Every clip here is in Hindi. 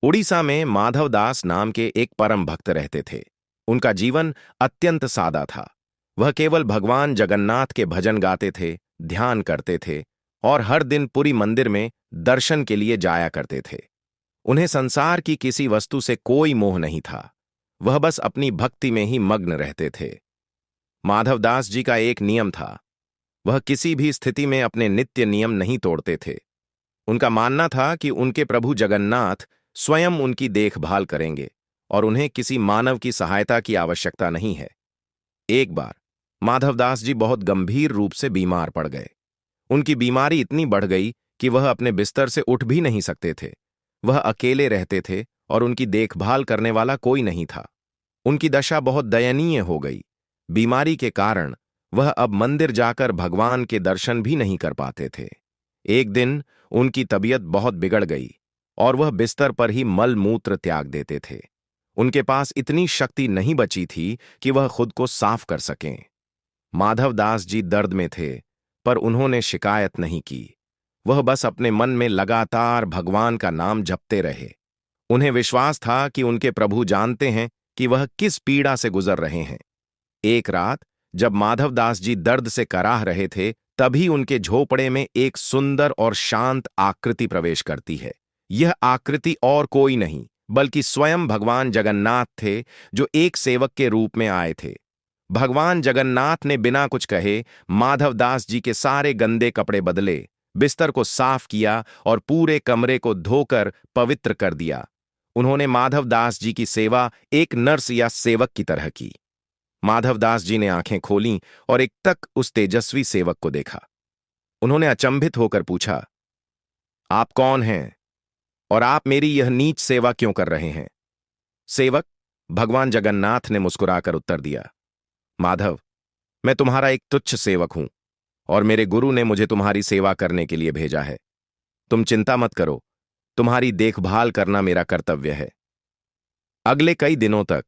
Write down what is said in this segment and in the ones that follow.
उड़ीसा में माधवदास नाम के एक परम भक्त रहते थे। उनका जीवन अत्यंत सादा था। वह केवल भगवान जगन्नाथ के भजन गाते थे, ध्यान करते थे और हर दिन पुरी मंदिर में दर्शन के लिए जाया करते थे। उन्हें संसार की किसी वस्तु से कोई मोह नहीं था। वह बस अपनी भक्ति में ही मग्न रहते थे। माधवदास जी का एक नियम था। वह किसी भी स्थिति में अपने नित्य नियम नहीं तोड़ते थे। उनका मानना था कि उनके प्रभु जगन्नाथ स्वयं उनकी देखभाल करेंगे और उन्हें किसी मानव की सहायता की आवश्यकता नहीं है। एक बार माधवदास जी बहुत गंभीर रूप से बीमार पड़ गए। उनकी बीमारी इतनी बढ़ गई कि वह अपने बिस्तर से उठ भी नहीं सकते थे। वह अकेले रहते थे और उनकी देखभाल करने वाला कोई नहीं था। उनकी दशा बहुत दयनीय हो गई। बीमारी के कारण वह अब मंदिर जाकर भगवान के दर्शन भी नहीं कर पाते थे। एक दिन उनकी तबीयत बहुत बिगड़ गई और वह बिस्तर पर ही मल मूत्र त्याग देते थे। उनके पास इतनी शक्ति नहीं बची थी कि वह खुद को साफ कर सकें। माधवदास जी दर्द में थे, पर उन्होंने शिकायत नहीं की। वह बस अपने मन में लगातार भगवान का नाम जपते रहे। उन्हें विश्वास था कि उनके प्रभु जानते हैं कि वह किस पीड़ा से गुजर रहे हैं। एक रात जब माधवदास जी दर्द से कराह रहे थे, तभी उनके झोपड़े में एक सुंदर और शांत आकृति प्रवेश करती है। यह आकृति और कोई नहीं बल्कि स्वयं भगवान जगन्नाथ थे, जो एक सेवक के रूप में आए थे। भगवान जगन्नाथ ने बिना कुछ कहे माधवदास जी के सारे गंदे कपड़े बदले, बिस्तर को साफ किया और पूरे कमरे को धोकर पवित्र कर दिया। उन्होंने माधवदास जी की सेवा एक नर्स या सेवक की तरह की। माधवदास जी ने आंखें खोलीं और एकटक उस तेजस्वी सेवक को देखा। उन्होंने अचंभित होकर पूछा, आप कौन हैं और आप मेरी यह नीच सेवा क्यों कर रहे हैं? सेवक भगवान जगन्नाथ ने मुस्कुराकर उत्तर दिया, माधव, मैं तुम्हारा एक तुच्छ सेवक हूं और मेरे गुरु ने मुझे तुम्हारी सेवा करने के लिए भेजा है। तुम चिंता मत करो, तुम्हारी देखभाल करना मेरा कर्तव्य है। अगले कई दिनों तक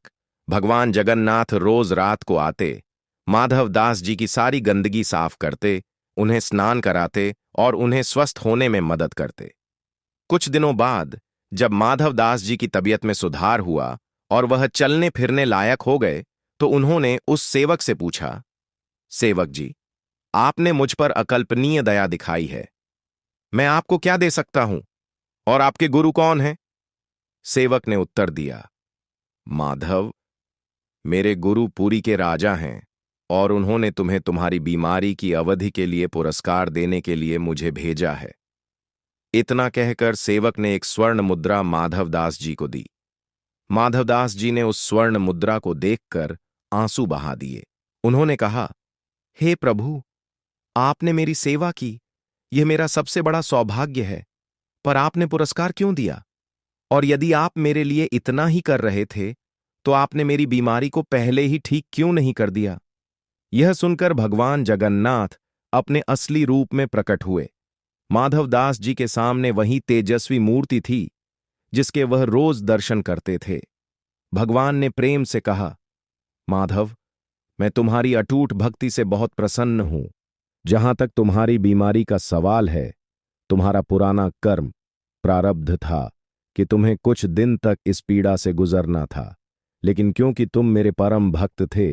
भगवान जगन्नाथ रोज रात को आते, माधवदास जी की सारी गंदगी साफ करते, उन्हें स्नान कराते और उन्हें स्वस्थ होने में मदद करते। कुछ दिनों बाद जब माधवदास जी की तबीयत में सुधार हुआ और वह चलने फिरने लायक हो गए, तो उन्होंने उस सेवक से पूछा, सेवक जी, आपने मुझ पर अकल्पनीय दया दिखाई है। मैं आपको क्या दे सकता हूं और आपके गुरु कौन हैं? सेवक ने उत्तर दिया, माधव, मेरे गुरु पुरी के राजा हैं और उन्होंने तुम्हें तुम्हारी बीमारी की अवधि के लिए पुरस्कार देने के लिए मुझे भेजा है। इतना कहकर सेवक ने एक स्वर्ण मुद्रा माधवदास जी को दी। माधवदास जी ने उस स्वर्ण मुद्रा को देखकर आंसू बहा दिए। उन्होंने कहा, हे प्रभु, आपने मेरी सेवा की, यह मेरा सबसे बड़ा सौभाग्य है, पर आपने पुरस्कार क्यों दिया? और यदि आप मेरे लिए इतना ही कर रहे थे, तो आपने मेरी बीमारी को पहले ही ठीक क्यों नहीं कर दिया? यह सुनकर भगवान जगन्नाथ अपने असली रूप में प्रकट हुए। माधवदास जी के सामने वही तेजस्वी मूर्ति थी जिसके वह रोज दर्शन करते थे। भगवान ने प्रेम से कहा, माधव, मैं तुम्हारी अटूट भक्ति से बहुत प्रसन्न हूं। जहां तक तुम्हारी बीमारी का सवाल है, तुम्हारा पुराना कर्म प्रारब्ध था कि तुम्हें कुछ दिन तक इस पीड़ा से गुजरना था, लेकिन क्योंकि तुम मेरे परम भक्त थे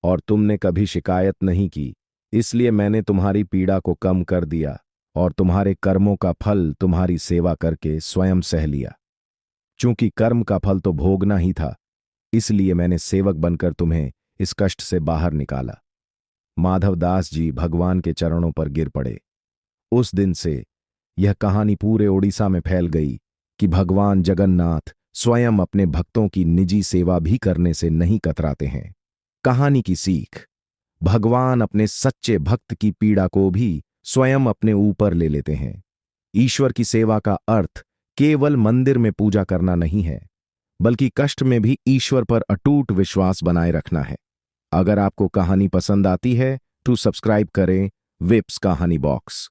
और तुमने कभी शिकायत नहीं की, इसलिए मैंने तुम्हारी पीड़ा को कम कर दिया और तुम्हारे कर्मों का फल तुम्हारी सेवा करके स्वयं सह लिया। चूंकि कर्म का फल तो भोगना ही था, इसलिए मैंने सेवक बनकर तुम्हें इस कष्ट से बाहर निकाला। माधवदास जी भगवान के चरणों पर गिर पड़े। उस दिन से यह कहानी पूरे ओडिशा में फैल गई कि भगवान जगन्नाथ स्वयं अपने भक्तों की निजी सेवा भी करने से नहीं कतराते हैं। कहानी की सीख, भगवान अपने सच्चे भक्त की पीड़ा को भी स्वयं अपने ऊपर ले लेते हैं। ईश्वर की सेवा का अर्थ केवल मंदिर में पूजा करना नहीं है, बल्कि कष्ट में भी ईश्वर पर अटूट विश्वास बनाए रखना है। अगर आपको कहानी पसंद आती है तो सब्सक्राइब करें विप्स कहानी बॉक्स।